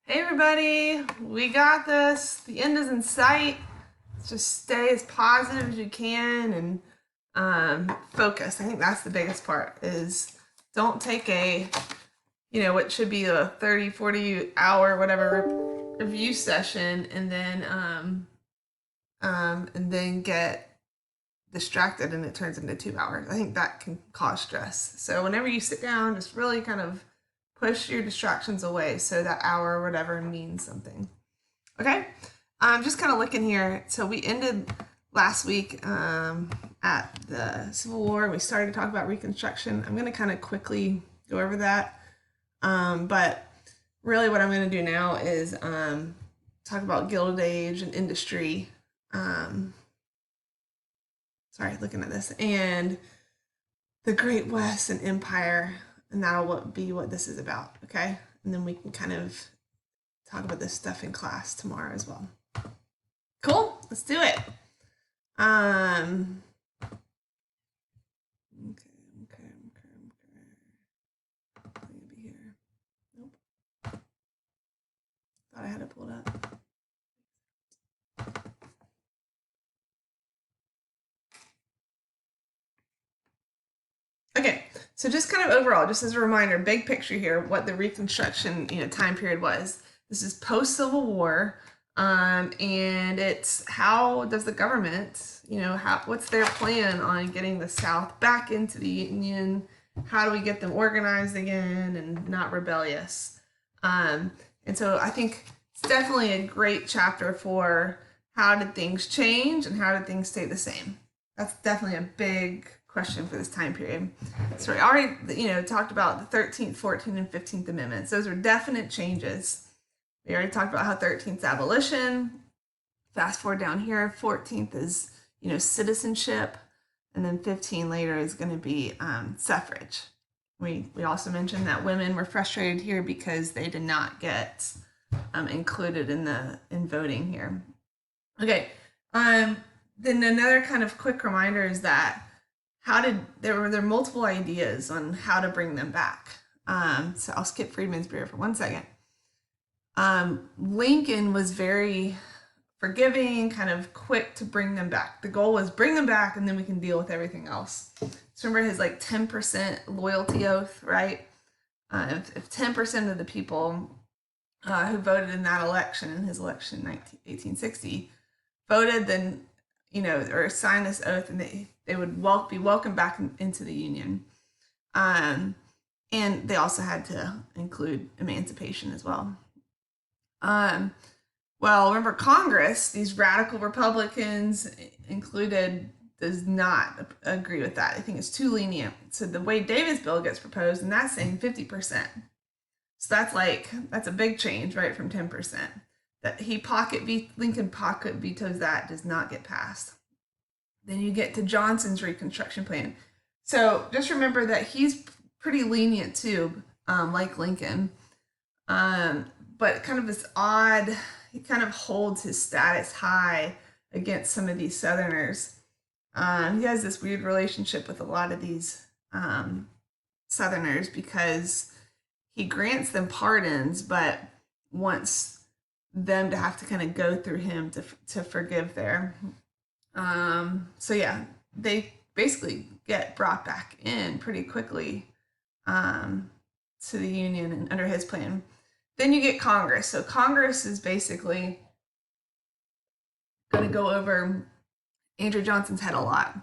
Hey everybody, we got this. The end is in sight. Just stay as positive as you can and focus. I think that's the biggest part is don't take what should be a 30, 40 hour, whatever review session and then get distracted and it turns into 2 hours. I think that can cause stress. So whenever you sit down, just really kind of push your distractions away so that hour or whatever means something. Okay? Just kind of looking here. So we ended last week at the Civil War. We started to talk about Reconstruction. I'm going to kind of quickly go over that. But really what I'm going to do now is talk about Gilded Age and industry. Sorry, looking at this. And the Great West and Empire. And that'll be what this is about, okay? And then we can kind of talk about this stuff in class tomorrow as well. Cool, let's do it. Okay. Maybe here. Nope. Thought I had it pulled up. Okay, so just kind of overall, just as a reminder, big picture here, what the Reconstruction time period was. This is post Civil War, and it's how does the government, what's their plan on getting the South back into the Union? How do we get them organized again and not rebellious? And so I think it's definitely a great chapter for how did things change and how did things stay the same. That's definitely a big question for this time period. So we already, talked about the 13th, 14th, and 15th Amendments. Those are definite changes. We already talked about how 13th is abolition. Fast forward down here, 14th is, citizenship. And then 15 later is going to be suffrage. We also mentioned that women were frustrated here because they did not get included in voting here. Okay. Then another kind of quick reminder is that there were multiple ideas on how to bring them back. So I'll skip Freedmen's Bureau for 1 second. Lincoln was very forgiving, kind of quick to bring them back. The goal was bring them back and then we can deal with everything else. So remember his 10% loyalty oath, right? If 10% of the people who voted in that election, in his election in 1860, voted, then or sign this oath, and they would be welcomed back into the Union. And they also had to include emancipation as well. Well, remember Congress, these radical Republicans included, does not agree with that. I think it's too lenient. So the Wade Davis bill gets proposed, and that's saying 50%. So that's a big change, right, from 10%. That Lincoln pocket vetoes that, does not get passed. Then you get to Johnson's Reconstruction plan. So just remember that he's pretty lenient too, like Lincoln. But kind of this odd, he kind of holds his status high against some of these Southerners. He has this weird relationship with a lot of these Southerners because he grants them pardons, but wants them to have to kind of go through him to forgive there. So yeah, they basically get brought back in pretty quickly to the Union and under his plan. Then you get Congress. So Congress is basically going to go over. Andrew Johnson's had a lot.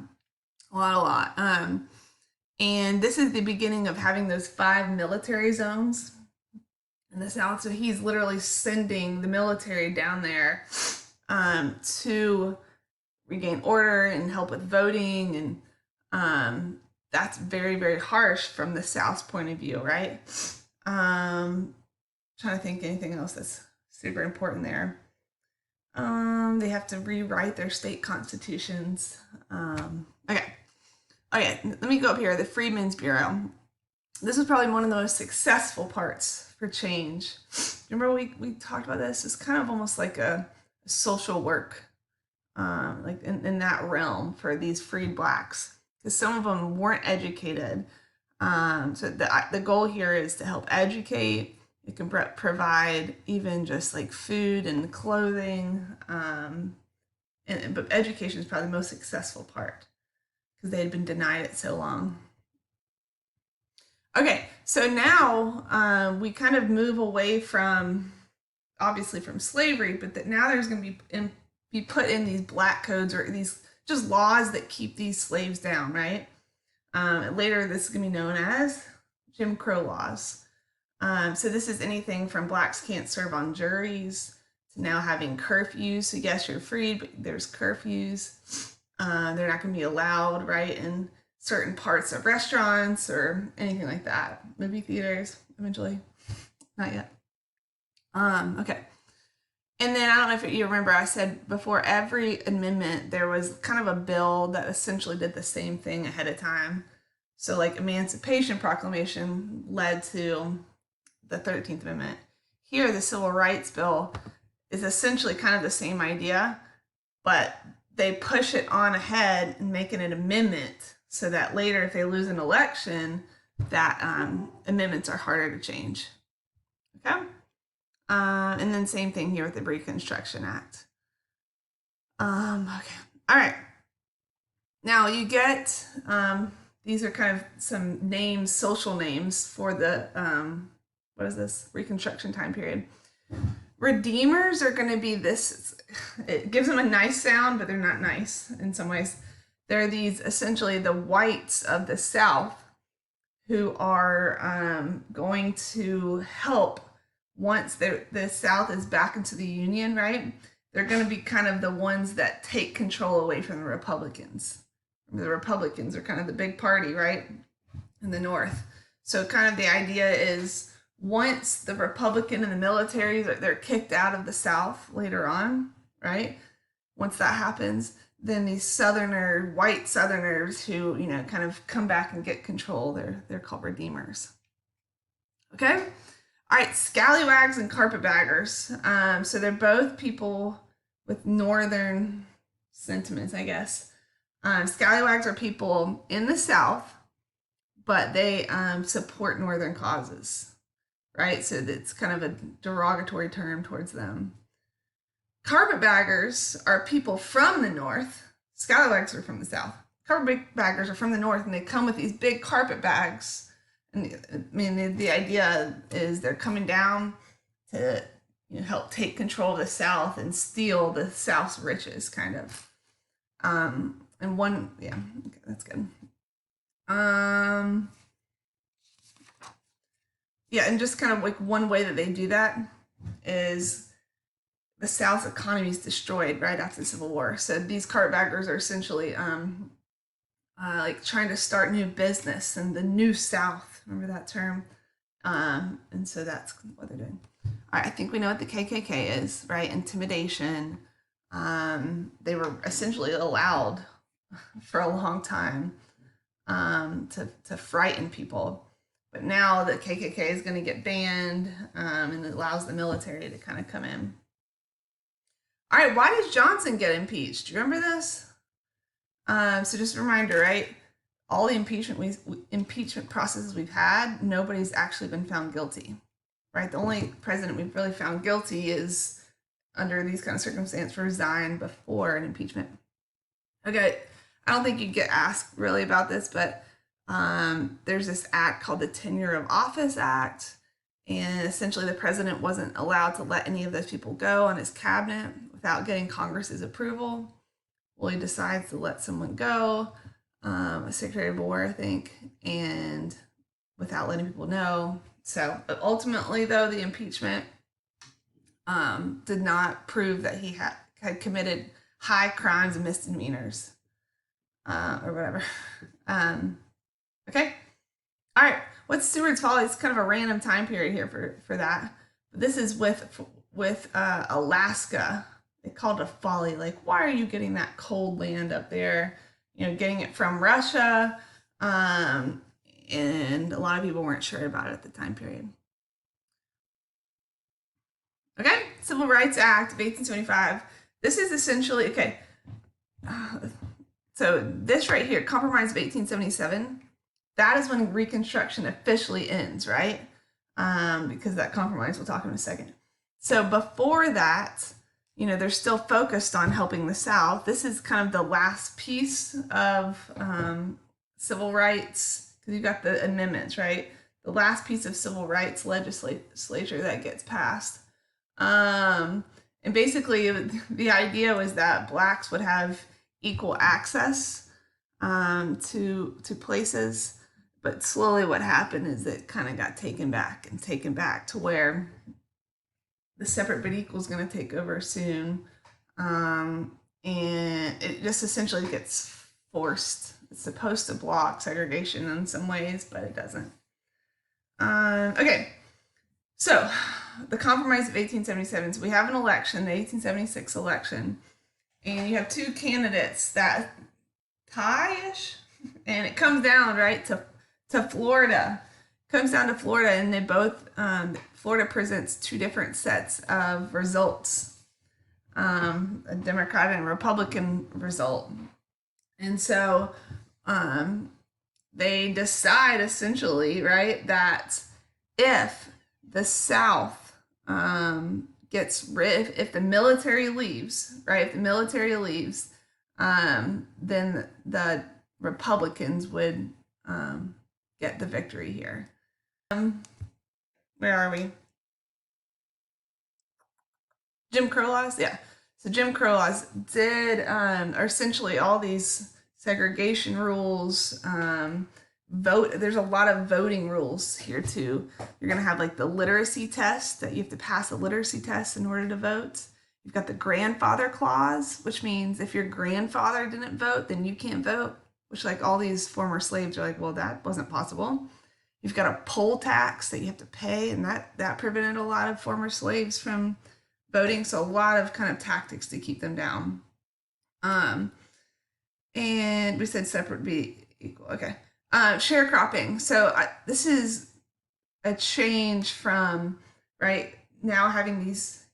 And this is the beginning of having those 5 military zones in the South. So he's literally sending the military down there to regain order and help with voting. And that's very, very harsh from the South's point of view, right? Trying to think anything else that's super important there. They have to rewrite their state constitutions. Okay, let me go up here. The Freedmen's Bureau. This was probably one of the most successful parts for change. Remember we talked about this? It's kind of almost like a social work, like in that realm for these freed blacks, because some of them weren't educated. So the goal here is to help educate, It can provide even just like food and clothing. But education is probably the most successful part because they had been denied it so long. Okay, so now we kind of move away from, obviously from slavery, but that now there's going to be put in these black codes or these just laws that keep these slaves down, right? Later, this is going to be known as Jim Crow laws. So this is anything from blacks can't serve on juries to now having curfews. So yes, you're free, but there's curfews. They're not going to be allowed, right, in certain parts of restaurants or anything like that. Movie theaters, eventually. Not yet. Okay. And then I don't know if you remember, I said before every amendment, there was kind of a bill that essentially did the same thing ahead of time. So like Emancipation Proclamation led to the 13th Amendment. Here, the Civil Rights Bill is essentially kind of the same idea, but they push it on ahead and make it an amendment so that later, if they lose an election, that amendments are harder to change. Okay? And then same thing here with the Reconstruction Act. Okay. All right. Now you get, these are kind of some names, social names for the, what is this? Reconstruction time period. Redeemers are going to be this, it gives them a nice sound, but they're not nice in some ways. They're these essentially the whites of the South who are going to help once the South is back into the Union, right? They're going to be kind of the ones that take control away from the Republicans. The Republicans are kind of the big party, right, in the North. So kind of the idea is once the Republican and the military, they're kicked out of the South later on, right? Once that happens, then these white Southerners who, kind of come back and get control, they're called redeemers. Okay? All right, scallywags and carpetbaggers. So they're both people with northern sentiments, I guess. Scallywags are people in the South, but they support northern causes, right? So it's kind of a derogatory term towards them. Carpetbaggers are people from the North. Scallywags are from the South. Carpetbaggers are from the North, and they come with these big carpet bags. And I mean, the idea is they're coming down to help take control of the South and steal the South's riches, kind of. And one, yeah, okay, that's good. Yeah, and just kind of like one way that they do that is the South's economy is destroyed right after the Civil War. So these carpetbaggers are essentially like trying to start new business in the New South. Remember that term? And so that's what they're doing. All right, I think we know what the KKK is, right? Intimidation. They were essentially allowed for a long time to frighten people. But now the KKK is going to get banned, and it allows the military to kind of come in. All right, why does Johnson get impeached? Do you remember this? So just a reminder, right? All the impeachment processes we've had, nobody's actually been found guilty, right? The only president we've really found guilty is under these kind of circumstances resigned before an impeachment. Okay, I don't think you get asked really about this, but there's this act called the Tenure of Office Act, and essentially the president wasn't allowed to let any of those people go on his cabinet without getting Congress's approval. Well, he decides to let someone go, a Secretary of War, I think, and without letting people know. So ultimately, though, the impeachment did not prove that he had committed high crimes and misdemeanors or whatever. Okay. All right. What's Seward's Folly? It's kind of a random time period here for that. But this is with Alaska. They called it a folly. Like, why are you getting that cold land up there? Getting it from Russia. And a lot of people weren't sure about it at the time period. Okay, Civil Rights Act of 1875. This is essentially, okay, so this right here, Compromise of 1877, that is when Reconstruction officially ends, right? because that compromise, we'll talk in a second. So before that, they're still focused on helping the South. This is kind of the last piece of civil rights, because you got the amendments, right? The last piece of civil rights legislature that gets passed. And basically, the idea was that blacks would have equal access to places, but slowly what happened is it kind of got taken back to where the separate but equal is going to take over soon, and it just essentially gets forced. It's supposed to block segregation in some ways, but it doesn't. Okay, so the Compromise of 1877. So we have an election, the 1876 election, and you have two candidates that tie-ish, and it comes down right to Florida. It comes down to Florida, and they both Florida presents two different sets of results, a Democratic and Republican result, and so they decide essentially, right, that if the South gets rid, if the military leaves, right, if the military leaves, then the Republicans would get the victory here. Where are we? Jim Crow laws? Yeah. So Jim Crow laws are essentially all these segregation rules, vote. There's a lot of voting rules here too. You're going to have like the literacy test, that you have to pass a literacy test in order to vote. You've got the grandfather clause, which means if your grandfather didn't vote, then you can't vote, which like all these former slaves are like, well, that wasn't possible. You've got a poll tax that you have to pay, and that prevented a lot of former slaves from voting. So a lot of kind of tactics to keep them down. And we said separate be equal. Okay. Sharecropping. So this is a change from, right, now having these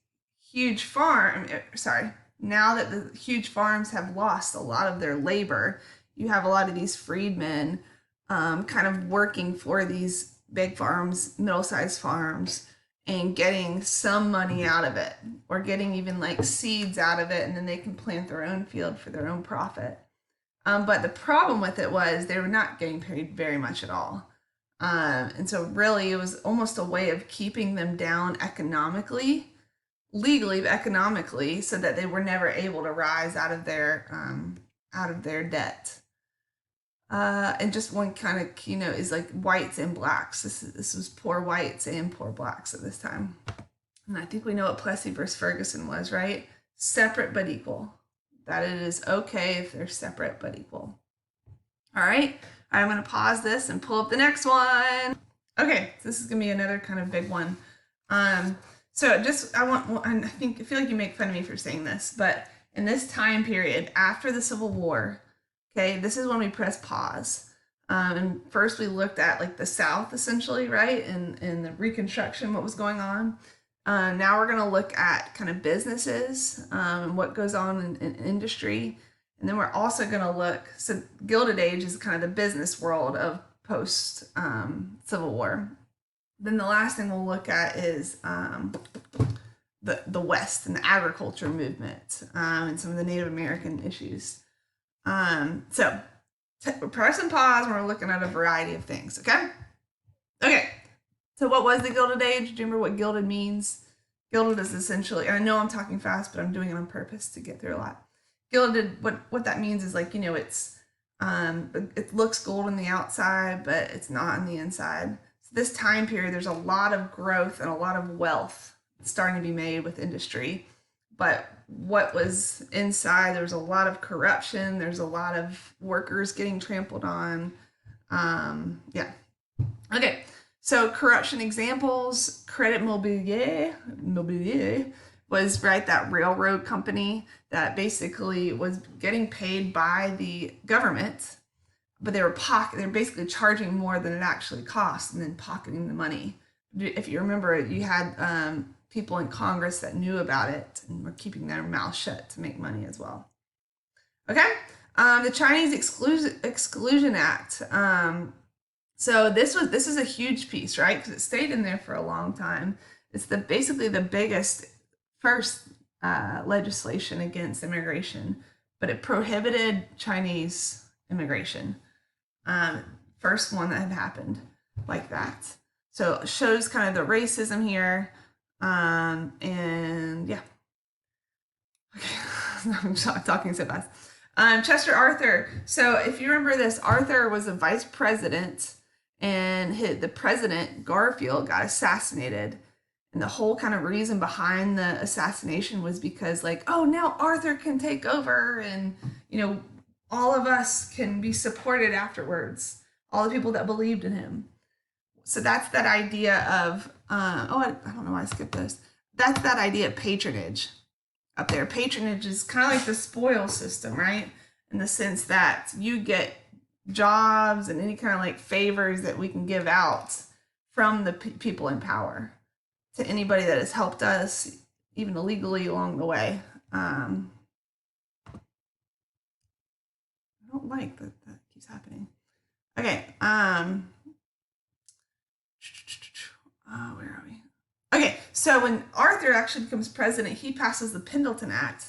huge now that the huge farms have lost a lot of their labor, you have a lot of these freedmen kind of working for these big farms, middle-sized farms, and getting some money out of it, or getting even like seeds out of it, and then they can plant their own field for their own profit. But the problem with it was they were not getting paid very much at all. And so really it was almost a way of keeping them down economically, legally, but economically, so that they were never able to rise out of their debt. And just one kind of keynote is like whites and blacks. This was poor whites and poor blacks at this time. And I think we know what Plessy versus Ferguson was, right? Separate but equal. That it is okay if they're separate but equal. All right, I'm going to pause this and pull up the next one. Okay, so this is going to be another kind of big one. So I feel like you make fun of me for saying this, but in this time period after the Civil War, okay, this is when we press pause. And first we looked at like the South essentially, right? And the Reconstruction, what was going on. Now we're going to look at kind of businesses and what goes on in industry. And then we're also going to look, so Gilded Age is kind of the business world of post Civil War. Then the last thing we'll look at is the West and the agriculture movement and some of the Native American issues. So press and pause, and we're looking at a variety of things, okay? Okay, so what was the Gilded Age? Do you remember what gilded means? Gilded is essentially, and I know I'm talking fast, but I'm doing it on purpose to get through a lot. Gilded, what that means is like, it's, it looks gold on the outside, but it's not on the inside. So this time period, there's a lot of growth and a lot of wealth starting to be made with industry. But what was inside, there was a lot of corruption. There's a lot of workers getting trampled on. Yeah. Okay. So corruption examples, Credit Mobilier was, right, that railroad company that basically was getting paid by the government, but they're basically charging more than it actually cost and then pocketing the money. If you remember, you had people in Congress that knew about it and were keeping their mouth shut to make money as well. Okay, the Chinese Exclusion Act So this is a huge piece, right? Because it stayed in there for a long time. It's basically the biggest first legislation against immigration, but it prohibited Chinese immigration. Um, First one that had happened like that. So it shows kind of the racism here. And yeah. Okay, I'm talking so fast. Chester Arthur. So if you remember this, Arthur was a vice president, and the president Garfield got assassinated. And the whole kind of reason behind the assassination was because, like, oh, now Arthur can take over, and all of us can be supported afterwards. All the people that believed in him. So that's that idea of I don't know why I skipped this. That's that idea of patronage up there. Patronage is kind of like the spoil system, right? In the sense that you get jobs and any kind of like favors that we can give out from the people in power to anybody that has helped us, even illegally along the way. I don't like that keeps happening. Okay. Where are we? Okay, so when Arthur actually becomes president, he passes the Pendleton Act,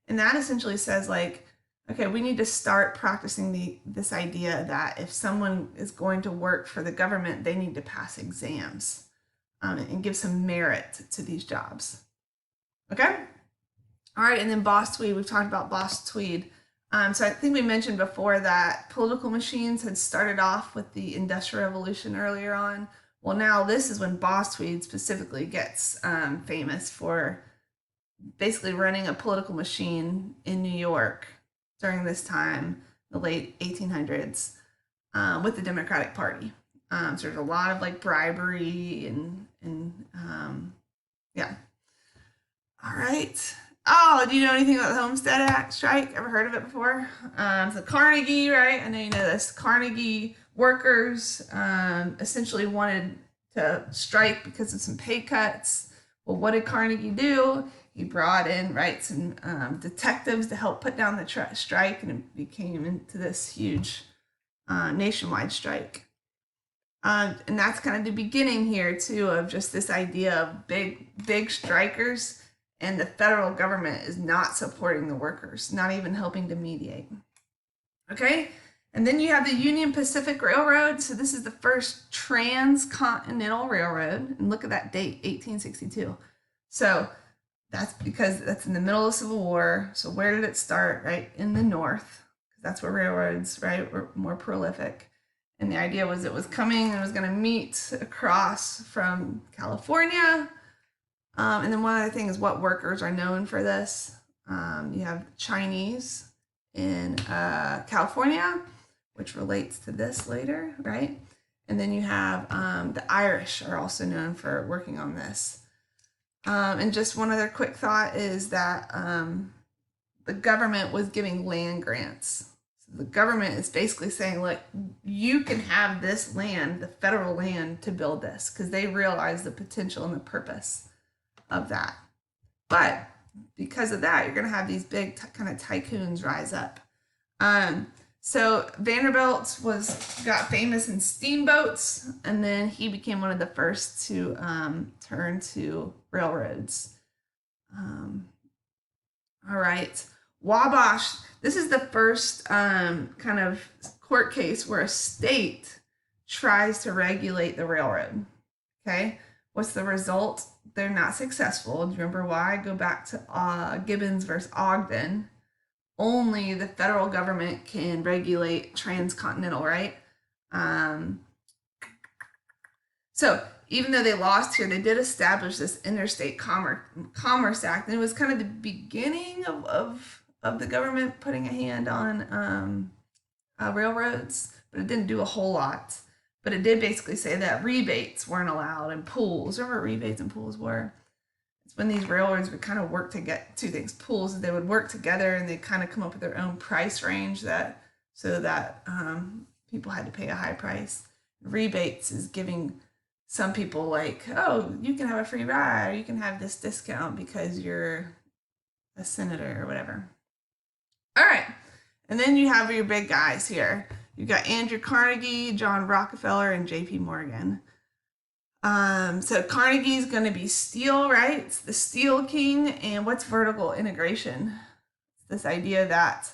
and that essentially says, like, okay, we need to start practicing this idea that if someone is going to work for the government, they need to pass exams and give some merit to these jobs. Okay? All right, and then Boss Tweed, we've talked about Boss Tweed. So I think we mentioned before that political machines had started off with the Industrial Revolution earlier on. Well, now this is when Boss Tweed specifically gets famous for basically running a political machine in New York during this time, the late 1800s, with the Democratic Party. So there's a lot of like bribery and yeah. All right. Oh, do you know anything about the Homestead Act strike? Ever heard of it before? So Carnegie, right? I know you know this. Carnegie workers essentially wanted to strike because of some pay cuts. Well, what did Carnegie do? He brought in, right, some detectives to help put down the strike, and it became into this huge nationwide strike. And that's kind of the beginning here, too, of just this idea of big strikers. And the federal government is not supporting the workers, not even helping to mediate. Okay? And then you have the Union Pacific Railroad. So this is the first transcontinental railroad. And look at that date, 1862. So that's because that's in the middle of the Civil War. So where did it start? Right? In the North. That's where railroads, right, were more prolific. And the idea was it was coming and it was going to meet across from California. And then one other thing is what workers are known for this. You have Chinese in California, which relates to this later, right? And then you have the Irish are also known for working on this. And just one other quick thought is that the government was giving land grants. So the government is basically saying, look, you can have this land, the federal land, to build this, because they realize the potential and the purpose of that. But because of that, you're going to have these big kind of tycoons rise up. So Vanderbilt got famous in steamboats, and then he became one of the first to turn to railroads. All right, Wabash. This is the first kind of court case where a state tries to regulate the railroad. Okay, what's the result? They're not successful. Do you remember why? Go back to Gibbons versus Ogden. Only the federal government can regulate transcontinental, right? So even though they lost here, they did establish this Interstate Commerce Act, and it was kind of the beginning of the government putting a hand on railroads, but it didn't do a whole lot. But it did basically say that rebates weren't allowed and pools. Remember what rebates and pools were? It's when these railroads would kind of work to get two things. Pools, they would work together and they kind of come up with their own price range so that people had to pay a high price. Rebates is giving some people like, oh, you can have a free ride, or you can have this discount because you're a senator or whatever. All right. And then you have your big guys here. You've got Andrew Carnegie, John Rockefeller, and J.P. Morgan. So Carnegie's going to be steel, right? It's the steel king. And what's vertical integration? It's this idea that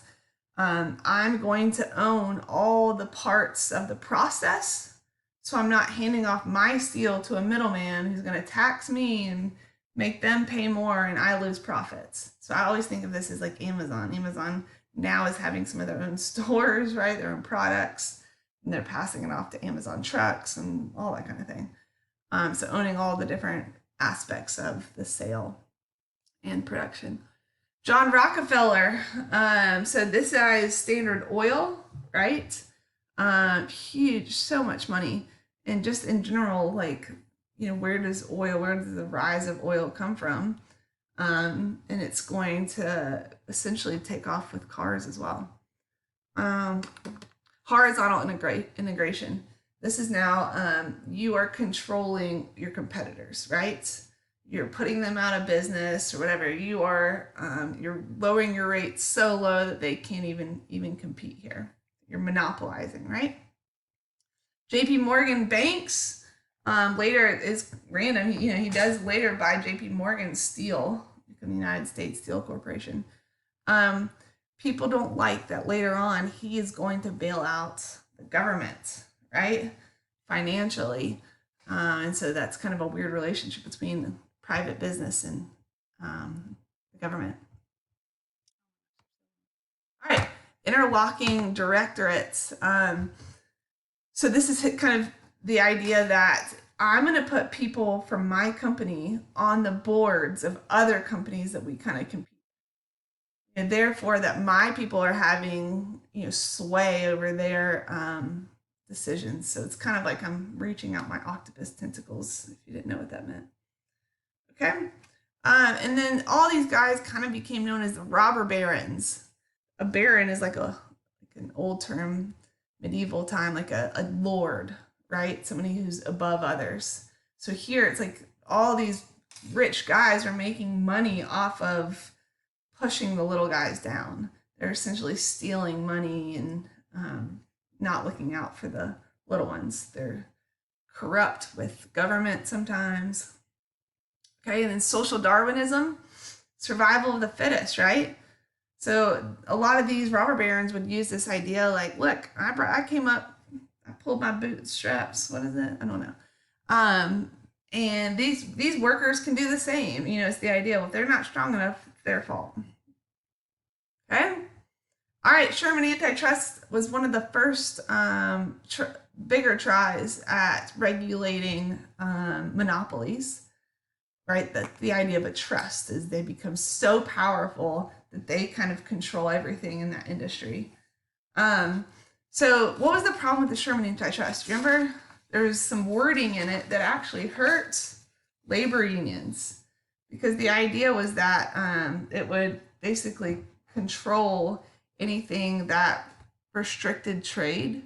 I'm going to own all the parts of the process. So I'm not handing off my steel to a middleman who's going to tax me and make them pay more and I lose profits. So I always think of this as like Amazon. Amazon now is having some of their own stores, right? Their own products, and they're passing it off to Amazon trucks and all that kind of thing. So owning all the different aspects of the sale and production. John Rockefeller. So this guy is Standard Oil, right? Huge, so much money. And just in general, like, where does the rise of oil come from? And it's going to essentially take off with cars as well. Horizontal integration. This is now you are controlling your competitors, right? You're putting them out of business or whatever. You are you're lowering your rates so low that they can't even compete here. You're monopolizing, right? J.P. Morgan banks. Later is random. He does later buy J.P. Morgan Steel, the United States Steel Corporation. People don't like that later on he is going to bail out the government, right? Financially. And so that's kind of a weird relationship between private business and the government. All right, interlocking directorates. So this is kind of the idea that I'm going to put people from my company on the boards of other companies that we kind of compete. And therefore that my people are having, sway over their decisions. So it's kind of like I'm reaching out my octopus tentacles, if you didn't know what that meant. Okay. And then all these guys kind of became known as the robber barons. A baron is like an old term, medieval time, like a lord, right? Somebody who's above others. So here it's like all these rich guys are making money off of pushing the little guys down. They're essentially stealing money and not looking out for the little ones. They're corrupt with government sometimes. Okay, and then social Darwinism, survival of the fittest, right? So a lot of these robber barons would use this idea like, look, I came up, I pulled my bootstraps. What is it? I don't know. And these workers can do the same. It's the idea, well, if they're not strong enough, it's their fault. Okay? All right, Sherman antitrust was one of the first bigger tries at regulating monopolies, right? The idea of a trust is they become so powerful that they kind of control everything in that industry. So what was the problem with the Sherman antitrust? Remember, there's some wording in it that actually hurt labor unions because the idea was that it would basically control anything that restricted trade.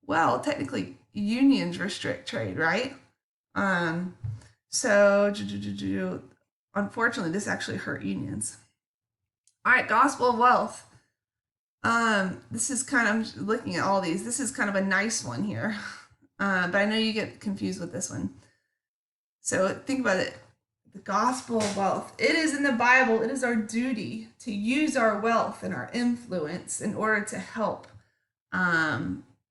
Well, technically, unions restrict trade, right? So unfortunately, this actually hurt unions. All right, gospel of wealth. This is I'm looking at all these. This is kind of a nice one here, but I know you get confused with this one. So think about it. The gospel of wealth. It is in the Bible. It is our duty to use our wealth and our influence in order to help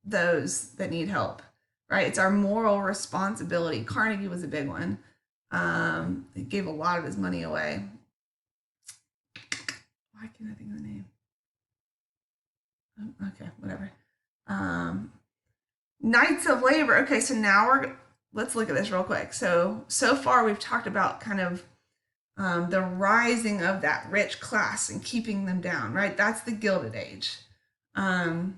those that need help, right? It's our moral responsibility. Carnegie was a big one. He gave a lot of his money away. Why can't I think of the name? Oh, okay, whatever. Knights of Labor. Okay, so now let's look at this real quick. So far we've talked about kind of the rising of that rich class and keeping them down, right? That's the Gilded Age. And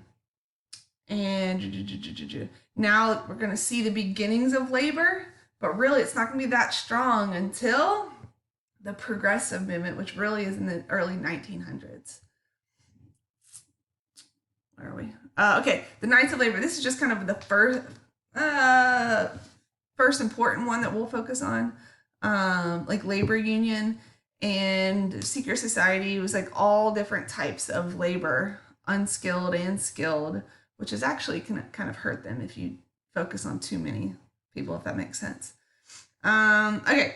now we're going to see the beginnings of labor, but really it's not going to be that strong until the progressive movement, which really is in the early 1900s. Where are we? Okay, the Knights of Labor. This is just kind of the first important one that we'll focus on, like labor union and secret society. It was like all different types of labor, unskilled and skilled, which is actually can kind of hurt them if you focus on too many people, if that makes sense. Okay,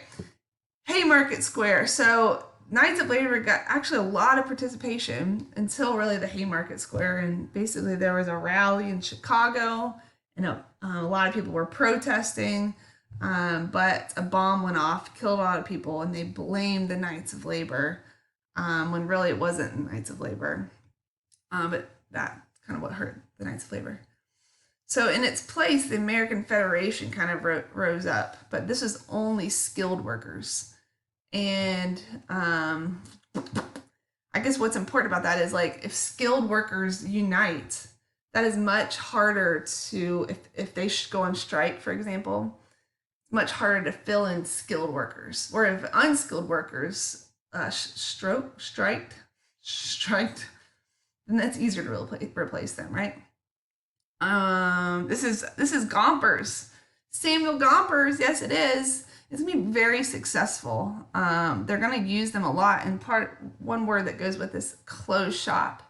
Haymarket Square. So Knights of Labor got actually a lot of participation until really the Haymarket Square, and basically there was a rally in Chicago, and a lot of people were protesting, but a bomb went off, killed a lot of people, and they blamed the Knights of Labor, when really it wasn't the Knights of Labor, but that's kind of what hurt the Knights of Labor. So in its place, the American Federation kind of rose up, but this is only skilled workers. And I guess what's important about that is like if skilled workers unite, that is much harder to, if they go on strike, for example, it's much harder to fill in skilled workers. Or if unskilled workers striked, then that's easier to replace them, right? This is Gompers. Samuel Gompers, yes it is. It's gonna be very successful. They're gonna use them a lot, and one word that goes with this, closed shop.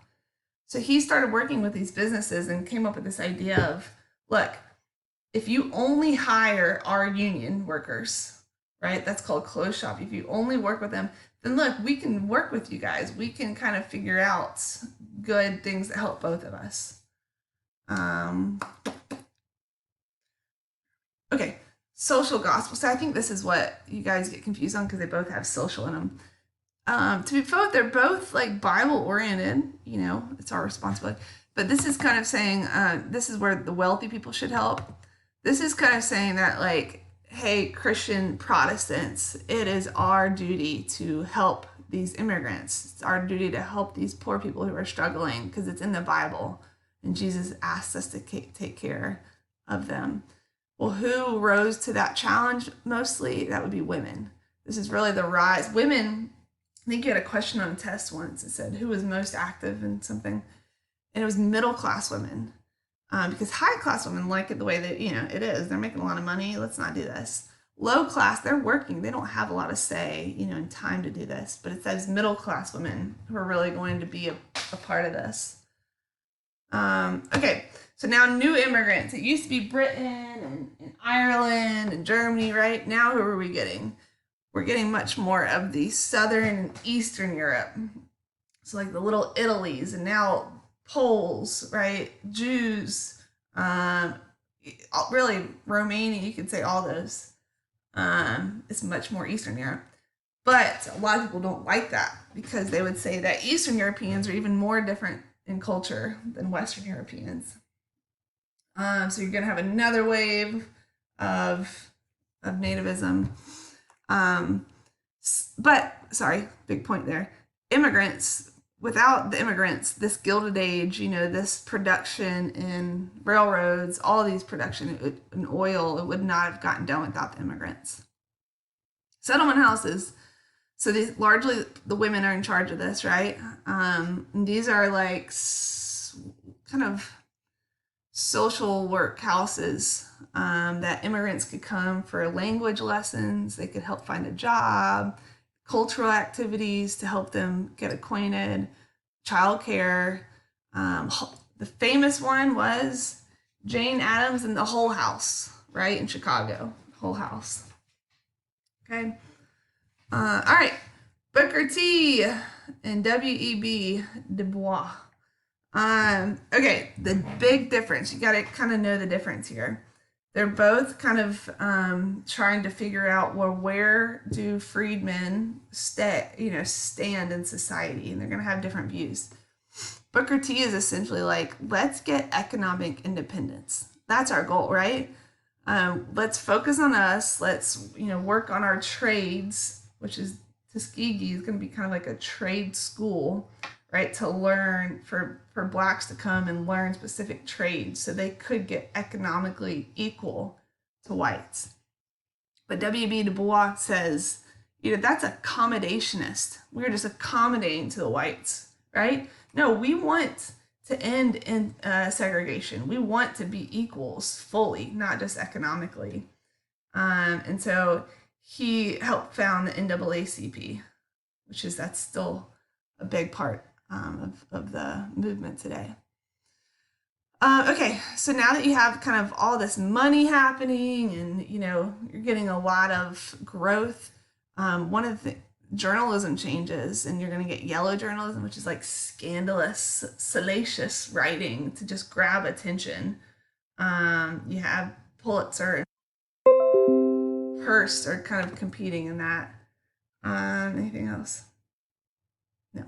So he started working with these businesses and came up with this idea of, look, if you only hire our union workers, right? That's called closed shop. If you only work with them, then look, we can work with you guys. We can kind of figure out good things that help both of us. Okay, social gospel. So I think this is what you guys get confused on because they both have social in them. To be fair, they're both like Bible oriented, it's our responsibility. But this is kind of saying, this is where the wealthy people should help. This is kind of saying that like, hey, Christian Protestants, it is our duty to help these immigrants. It's our duty to help these poor people who are struggling because it's in the Bible. And Jesus asked us to take care of them. Well, who rose to that challenge mostly? That would be women. This is really the rise. Women, I think you had a question on a test once. It said, who was most active in something? And it was middle-class women. Because high-class women like it the way that, it is. They're making a lot of money. Let's not do this. Low-class, they're working. They don't have a lot of say, and time to do this. But it says middle-class women who are really going to be a part of this. Okay, so now new immigrants. It used to be Britain and Ireland and Germany, right? Now who are we getting? We're getting much more of the Southern and Eastern Europe. So like the little Italies, and now Poles, right? Jews, really Romania, you could say all those. It's much more Eastern Europe. But a lot of people don't like that because they would say that Eastern Europeans are even more different in culture than Western Europeans. So you're going to have another wave of nativism. But, sorry, big point there. Immigrants, without the immigrants, this Gilded Age, this production in railroads, all these production in oil, it would not have gotten done without the immigrants. Settlement houses. So these largely the women are in charge of this, right? And these are like kind of social work houses that immigrants could come for language lessons. They could help find a job, cultural activities to help them get acquainted, childcare. The famous one was Jane Addams and the Whole House, right, in Chicago. Whole House. Okay. All right, Booker T and W.E.B. Du Bois. Okay, the big difference. You got to kind of know the difference here. They're both kind of trying to figure out, well, where do freedmen stand in society, and they're going to have different views. Booker T is essentially like, let's get economic independence. That's our goal, right? Let's focus on us. Let's work on our trades, which is Tuskegee is going to be kind of like a trade school, right? To learn for blacks to come and learn specific trades so they could get economically equal to whites. But W.B. Du Bois says, that's accommodationist. We're just accommodating to the whites, right? No, we want to end in segregation. We want to be equals fully, not just economically. And so he helped found the NAACP, that's still a big part of the movement today. Okay, so now that you have kind of all this money happening and you're getting a lot of growth, one of the journalism changes and you're going to get yellow journalism, which is like scandalous, salacious writing to just grab attention. You have Pulitzer and Hearst are kind of competing in that. Anything else? No.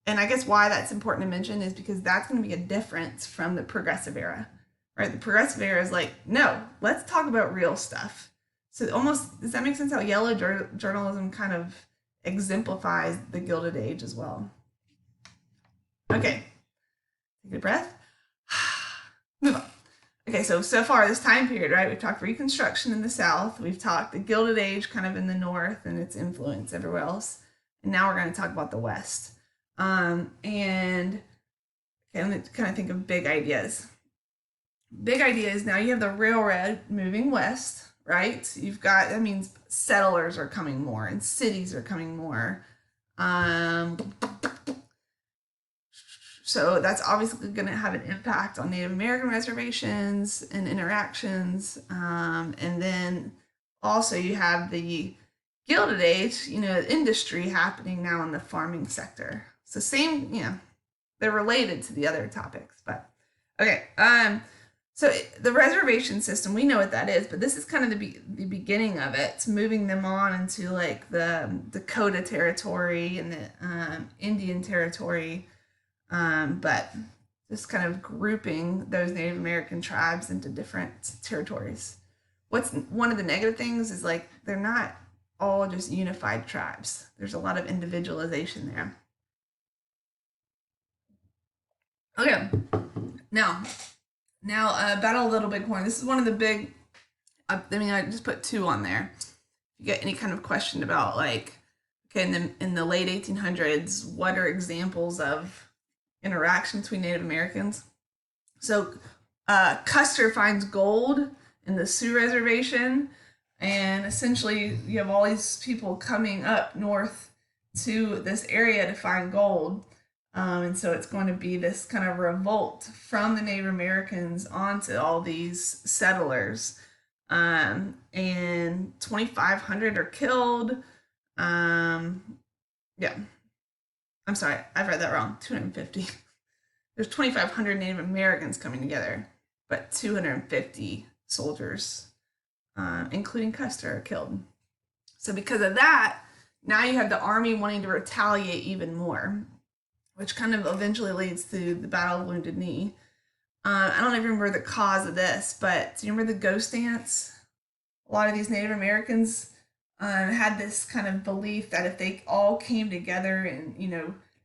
And I guess why that's important to mention is because that's going to be a difference from the progressive era, right? The progressive era is like, no, let's talk about real stuff. So almost, does that make sense how yellow journalism kind of exemplifies the Gilded Age as well? Okay, take a breath. Move on. Okay, so far this time period, right? We've talked Reconstruction in the South. We've talked the Gilded Age kind of in the North and its influence everywhere else. And now we're going to talk about the West. And okay, I'm going to kind of think of big ideas. Big ideas. Now you have the railroad moving west, right? You've got, that means settlers are coming more and cities are coming more. So that's obviously going to have an impact on Native American reservations and interactions. And then also you have the Gilded Age, industry happening now in the farming sector. So same, they're related to the other topics, but okay. So the reservation system, we know what that is, but this is kind of the beginning of it. It's moving them on into like the Dakota territory and the Indian territory, but just kind of grouping those Native American tribes into different territories. What's one of the negative things is like they're not all just unified tribes. There's a lot of individualization there. Okay, now Battle of Little Bighorn. This is one of the big. I mean, I just put 2 on there. If you get any kind of question about like, okay, in the late 1800s, what are examples of interaction between Native Americans? So Custer finds gold in the Sioux Reservation, and essentially you have all these people coming up north to this area to find gold. And so it's going to be this kind of revolt from the Native Americans onto all these settlers. And 2,500 are killed. Yeah, I'm sorry, I've read that wrong. 250. There's 2,500 Native Americans coming together, but 250 soldiers, including Custer, are killed. So because of that, now you have the army wanting to retaliate even more, which kind of eventually leads to the Battle of Wounded Knee. I don't even remember the cause of this, but do you remember the ghost dance? A lot of these Native Americans had this kind of belief that if they all came together and,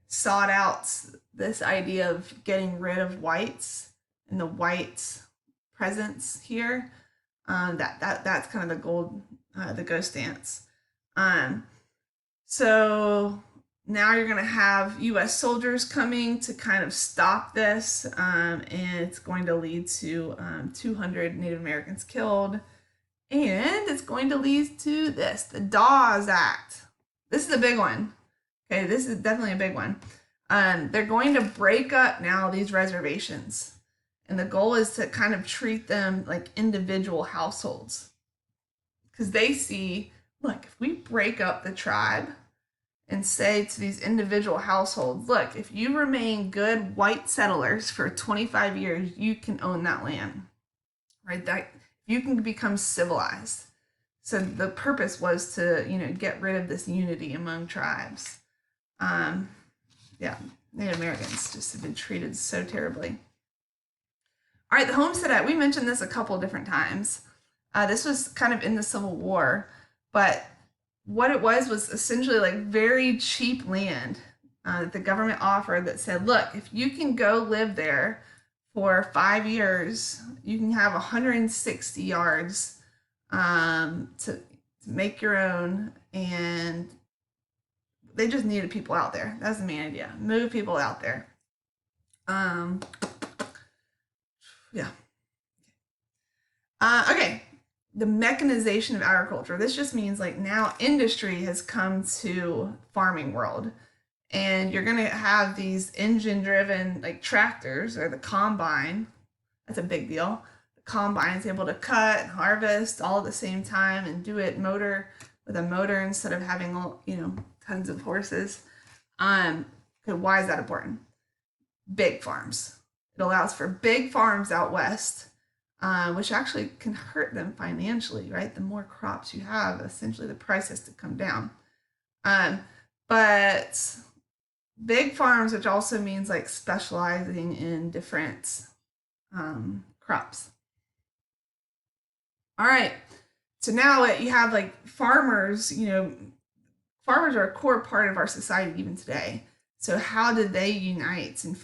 sought out this idea of getting rid of whites and the white presence here, that's kind of the ghost dance. So now you're going to have U.S. soldiers coming to kind of stop this, and it's going to lead to 200 Native Americans killed, and it's going to lead to this, the Dawes Act. This is a big one. Okay, this is definitely a big one. They're going to break up now these reservations, and the goal is to kind of treat them like individual households, because they see, look, if we break up the tribe and say to these individual households, look, if you remain good white settlers for 25 years, you can own that land, right? That you can become civilized. So the purpose was to, get rid of this unity among tribes. Yeah, Native Americans just have been treated so terribly. All right, the Homestead Act, we mentioned this a couple of different times. This was kind of in the Civil War, but what it was essentially like very cheap land that the government offered that said, look, if you can go live there for 5 years, you can have 160 yards to make your own, and they just needed people out there. That's the main idea. Move people out there. Yeah. Okay. The mechanization of agriculture. This just means like now industry has come to farming world, And you're going to have these engine driven like tractors or the combine. That's a big deal. The combine is able to cut and harvest all at the same time and do it with a motor instead of having tons of horses. Okay, why is that important? Big farms. It allows for big farms out west, which actually can hurt them financially, right? The more crops you have, essentially the price has to come down. But big farms, which also means like specializing in different crops. All right, so now you have like farmers, farmers are a core part of our society even today. So how did they unite and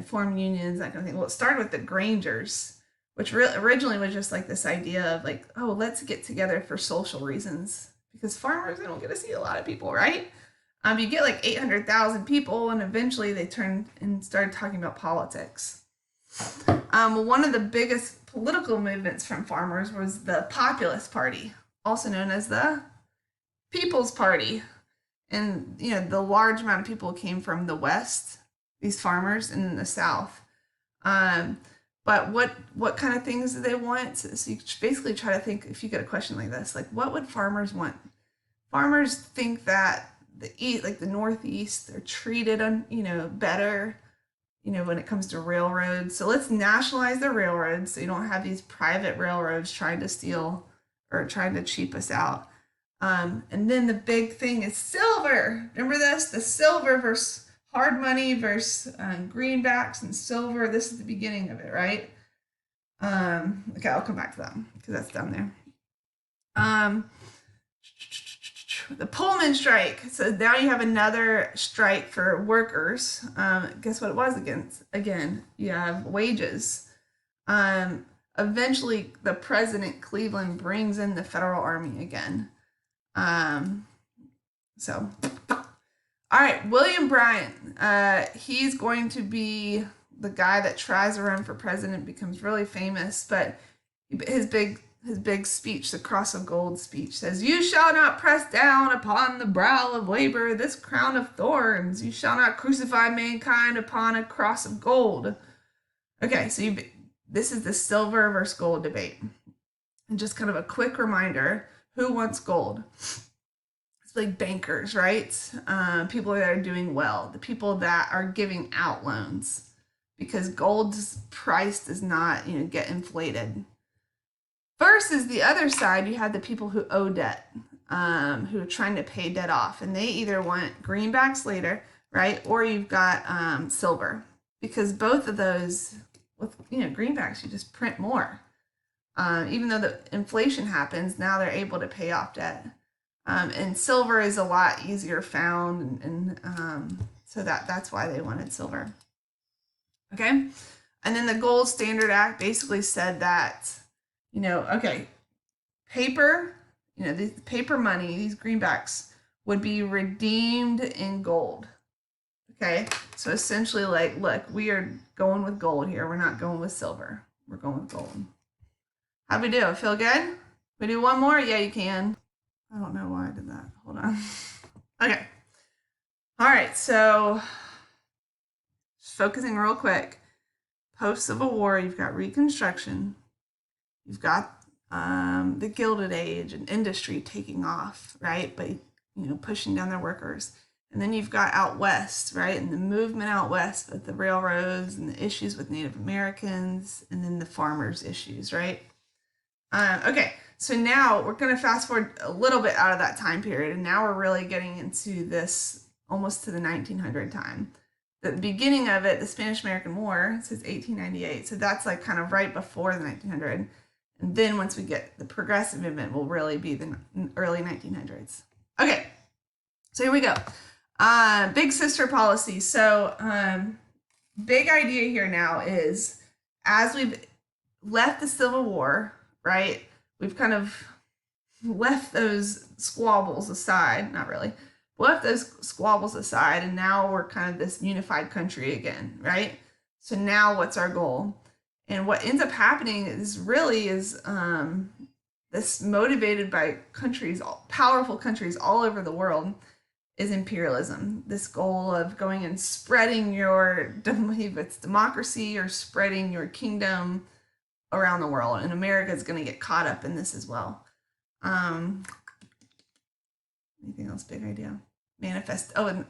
form unions, that kind of thing? Well, it started with the Grangers, which originally was just like this idea of like, oh, let's get together for social reasons, because farmers, they don't get to see a lot of people, right? You get like 800,000 people, and eventually they turned and started talking about politics. One of the biggest political movements from farmers was the Populist Party, also known as the People's Party. And the large amount of people came from the West, these farmers, and the South. But what kind of things do they want? So you basically try to think, if you get a question like this, like what would farmers want? Farmers think that the Northeast, they're treated better, when it comes to railroads. So let's nationalize the railroads so you don't have these private railroads trying to steal or trying to cheap us out. And then the big thing is silver. Remember this? The silver versus hard money versus greenbacks and silver. This is the beginning of it, right? Okay, I'll come back to that because that's down there. The Pullman strike. So now you have another strike for workers. Guess what it was again? You have wages. Eventually, the president Cleveland brings in the federal army again. All right, William Bryan. He's going to be the guy that tries to run for president, becomes really famous, but his big speech, the Cross of Gold speech, says, "You shall not press down upon the brow of labor this crown of thorns. You shall not crucify mankind upon a cross of gold." Okay, so this is the silver versus gold debate. And just kind of a quick reminder, who wants gold? It's like bankers, right? People that are doing well, the people that are giving out loans, because gold's price does not, get inflated. Versus the other side, you have the people who owe debt, who are trying to pay debt off, and they either want greenbacks later, right? Or you've got silver, because both of those, with greenbacks, you just print more. Even though the inflation happens, now they're able to pay off debt. And silver is a lot easier found, and so that's why they wanted silver. Okay, and then the Gold Standard Act basically said that, okay, paper, the paper money, these greenbacks would be redeemed in gold. Okay, so essentially, like, look, we are going with gold here. We're not going with silver. We're going with gold. How'd we do? Feel good? We do one more? Yeah, you can. I don't know why I did that. Hold on. Okay. All right, so just focusing real quick. Post-Civil War, you've got Reconstruction. You've got the Gilded Age and industry taking off, right? But, pushing down their workers. And then you've got out west, right? And the movement out west with the railroads and the issues with Native Americans, and then the farmers' issues, right? Okay, so now we're going to fast forward a little bit out of that time period, and now we're really getting into this almost to the 1900 time. The beginning of it, the Spanish-American War, says 1898, so that's like kind of right before the 1900. And then once we get the progressive movement, will really be the early 1900s. Okay, so here we go. Big sister policy. So big idea here now is, as we've left the Civil War, right, we've kind of left those squabbles aside, not really, left those squabbles aside, and now we're kind of this unified country again, right? So now what's our goal? And what ends up happening is this motivated by countries, powerful countries all over the world, is imperialism. This goal of going and spreading your, if it's democracy or spreading your kingdom around the world. And America is going to get caught up in this as well. Anything else? Big idea. And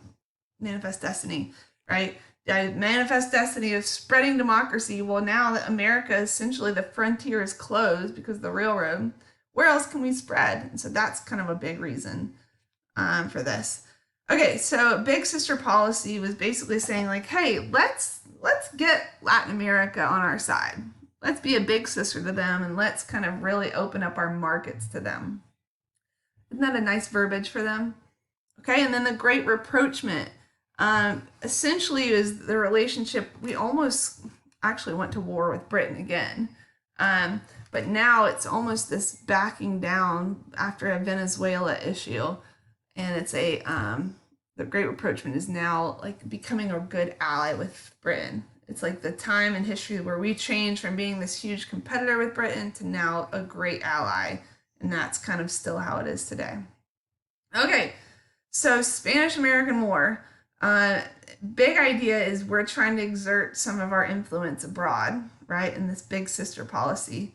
manifest destiny, right? Manifest destiny of spreading democracy. Well, now that America, essentially the frontier is closed because of the railroad, where else can we spread? And so that's kind of a big reason for this. Okay, so big sister policy was basically saying like, hey, let's get Latin America on our side. Let's be a big sister to them, and let's kind of really open up our markets to them. Isn't that a nice verbiage for them? Okay, and then the Great Rapprochement essentially is the relationship. We almost actually went to war with Britain again, but now it's almost this backing down after a Venezuela issue, and it's a the Great Rapprochement is now like becoming a good ally with Britain. It's like the time in history where we changed from being this huge competitor with Britain to now a great ally, and that's kind of still how it is today. Okay, so Spanish-American War. Big idea is we're trying to exert some of our influence abroad, right, in this big sister policy.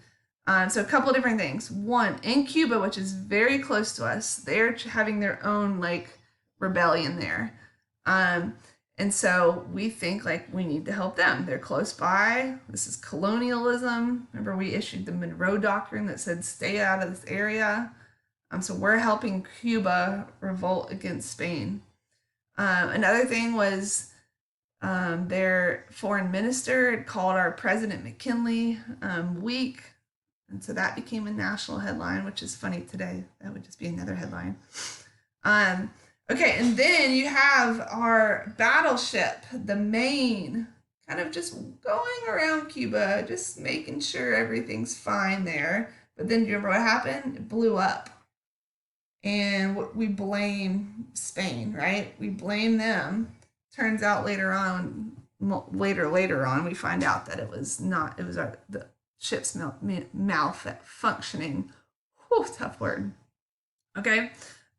So a couple different things. One, in Cuba, which is very close to us, they're having their own like rebellion there. And so we think like we need to help them. They're close by. This is colonialism. Remember, we issued the Monroe Doctrine that said stay out of this area. So we're helping Cuba revolt against Spain. Another thing was their foreign minister had called our President McKinley weak. And so that became a national headline, which is funny today. That would just be another headline. Okay, and then you have our battleship, the Maine, kind of just going around Cuba, just making sure everything's fine there. But then do you remember what happened? It blew up. And we blame Spain, right? We blame them. Turns out later on, we find out that it was not, it was the ship's malfunctioning. Whew, tough word. Okay.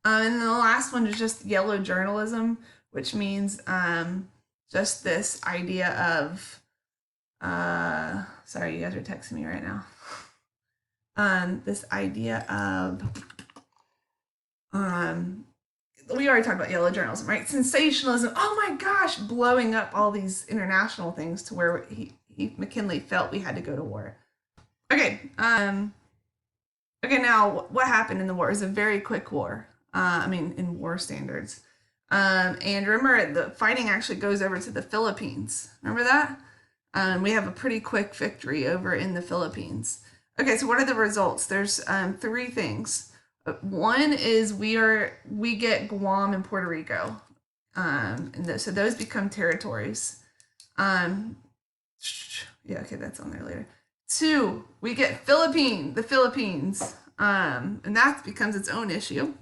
And then the last one is just yellow journalism, which means just this idea of, sorry, you guys are texting me right now. This idea of, we already talked about yellow journalism, right? Sensationalism. Oh my gosh, blowing up all these international things to where McKinley felt we had to go to war. Okay. Okay. Now, what happened in the war? It was a very quick war. In war standards. And remember, the fighting actually goes over to the Philippines. Remember that? We have a pretty quick victory over in the Philippines. Okay, so what are the results? There's three things. One is we get Guam and Puerto Rico. So those become territories. Yeah, okay, that's on there later. Two, we get the Philippines. And that becomes its own issue.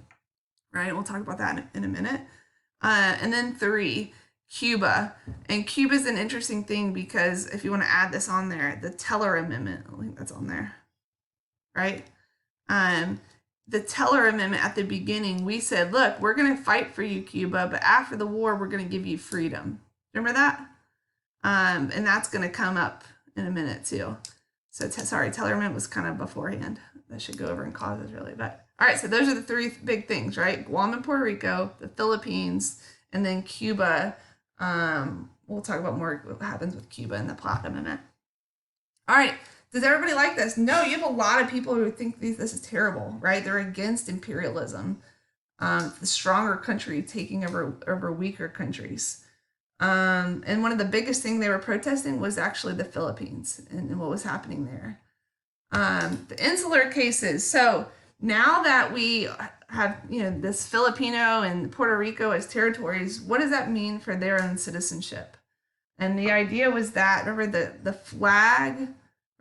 Right, we'll talk about that in a minute. And then three, Cuba. And Cuba is an interesting thing because if you want to add this on there, the Teller Amendment, I think that's on there, right? The Teller Amendment at the beginning, we said, look, we're going to fight for you, Cuba, but after the war, we're going to give you freedom. Remember that? And that's going to come up in a minute too. So sorry, Teller Amendment was kind of beforehand. That should go over in causes really, but all right, so those are the three big things, right? Guam and Puerto Rico, the Philippines, and then Cuba. We'll talk about more what happens with Cuba and the Platt Amendment. All right, does everybody like this? No, you have a lot of people who think this is terrible, right? They're against imperialism, the stronger country taking over weaker countries. And one of the biggest things they were protesting was actually the Philippines and what was happening there. The insular cases. So now that we have, this Filipino and Puerto Rico as territories, what does that mean for their own citizenship? And the idea was that, remember the flag,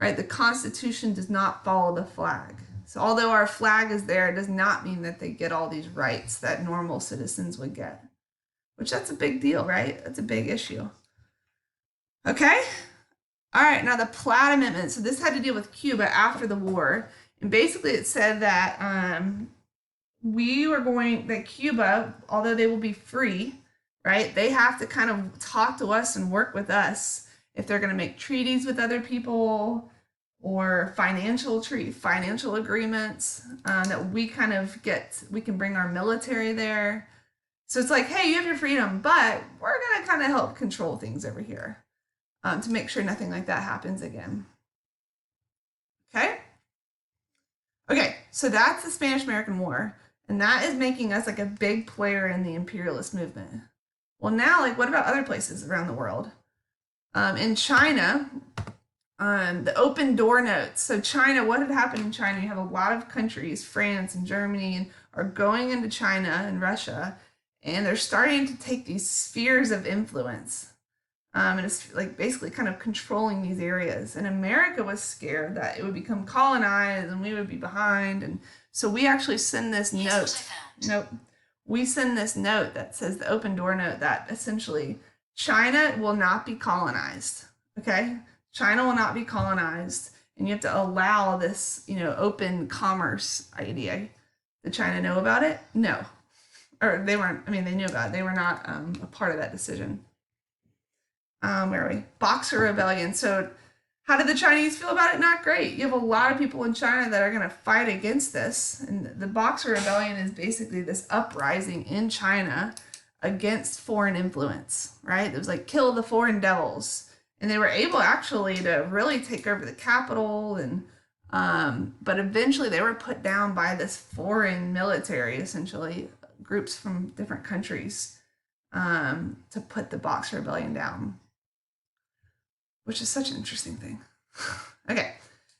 right? The Constitution does not follow the flag. So although our flag is there, it does not mean that they get all these rights that normal citizens would get, which that's a big deal, right? That's a big issue. Okay. All right. Now the Platt Amendment. So this had to deal with Cuba after the war. And basically it said that we were going that Cuba, although they will be free, right? They have to kind of talk to us and work with us if they're going to make treaties with other people or financial agreements that we kind of get. We can bring our military there. So it's like, hey, you have your freedom, but we're going to kind of help control things over here to make sure nothing like that happens again. Okay? Okay, so that's the Spanish-American War, and that is making us like a big player in the imperialist movement. Well, now, like, what about other places around the world? In China, the open door notes. So China, what had happened in China? You have a lot of countries, France and Germany, and are going into China and Russia, and they're starting to take these spheres of influence. And it's like basically kind of controlling these areas. And America was scared that it would become colonized and we would be behind. And so we actually send this note. Nope. We send this note that says the open door note that essentially China will not be colonized. Okay? China will not be colonized. And you have to allow this, open commerce idea. Did China know about it? No. Or they weren't, they knew about it. They were not a part of that decision. Where are we? Boxer Rebellion. So how did the Chinese feel about it? Not great. You have a lot of people in China that are going to fight against this. And the Boxer Rebellion is basically this uprising in China against foreign influence, right? It was like kill the foreign devils. And they were able actually to really take over the capital. And but eventually they were put down by this foreign military, essentially, groups from different countries to put the Boxer Rebellion down. Which is such an interesting thing. Okay,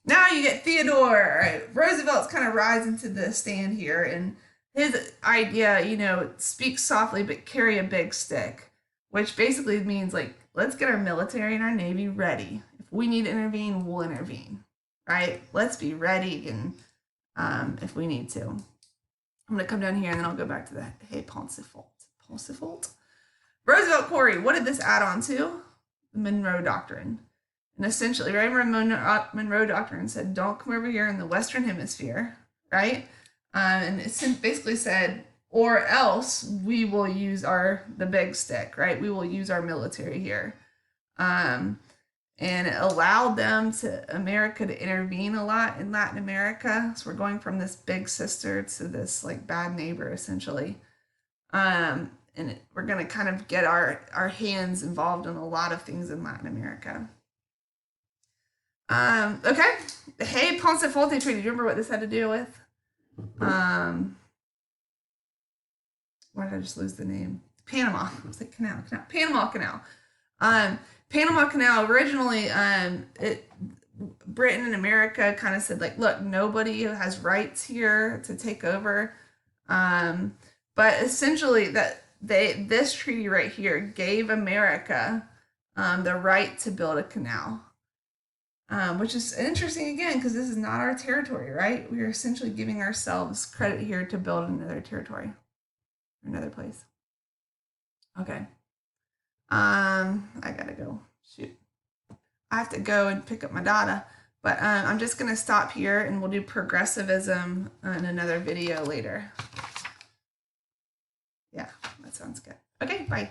now you get Theodore. Right? Roosevelt's kind of rising to the stand here, and his idea, speak softly but carry a big stick, which basically means like, let's get our military and our navy ready. If we need to intervene, we'll intervene, right? Let's be ready, and if we need to. I'm gonna come down here and then I'll go back to the hey Parsifal. Roosevelt Corey, what did this add on to? The Monroe Doctrine. And essentially, right, Monroe Doctrine said, don't come over here in the Western Hemisphere, right? And it basically said, or else we will use the big stick, right? We will use our military here. And it allowed America to intervene a lot in Latin America. So we're going from this big sister to this like bad neighbor, essentially. And we're going to kind of get our hands involved in a lot of things in Latin America. Okay. The Hay Ponceforte Treaty. Do you remember what this had to do with? Why did I just lose the name? Panama. I was like, Panama Canal. Panama Canal, originally, Britain and America kind of said, like, look, nobody has rights here to take over. But essentially this treaty right here gave America the right to build a canal, which is interesting again because this is not our territory, right? We are essentially giving ourselves credit here to build another territory, another place. Okay. I gotta go. Shoot. I have to go and pick up my data, but I'm just gonna stop here and we'll do progressivism in another video later. Yeah, that sounds good. Okay, bye.